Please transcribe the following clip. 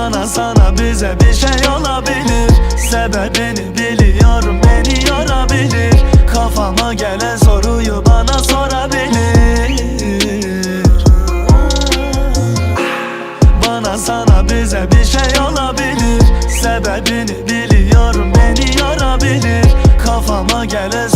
Bana sana bize bir şey olabilir. Sebebini biliyorum, beni yorabilir. Kafama gelen soruyu bana sorabilir. Bana sana bize bir şey olabilir. Sebebini biliyorum, beni yorabilir. Kafama gelen